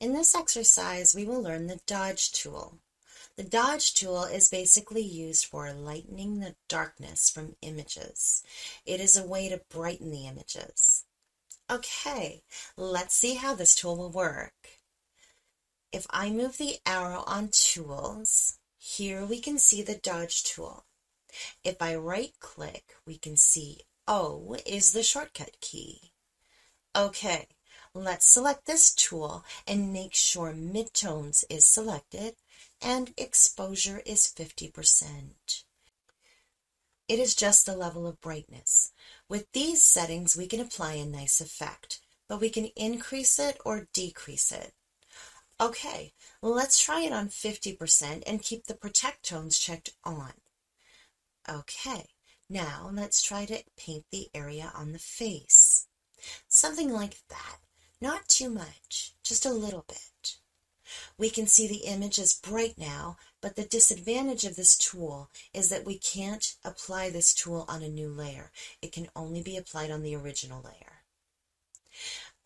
In this exercise, we will learn the dodge tool. The dodge tool is basically used for lightening the darkness from images. It is a way to brighten the images. Okay, let's see how this tool will work. If I move the arrow on Tools, here we can see the dodge tool. If I right-click, we can see O is the shortcut key. Okay, let's select this tool and make sure midtones is selected and exposure is 50%. It is just the level of brightness. With these settings, we can apply a nice effect, but we can increase it or decrease it. Okay, let's try it on 50% and keep the protect tones checked on. Okay, now let's try to paint the area on the face. Something like that. Not too much, just a little bit. We can see the image is bright now, but the disadvantage of this tool is that we can't apply this tool on a new layer. It can only be applied on the original layer.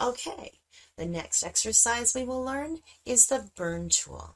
Okay, the next exercise we will learn is the burn tool.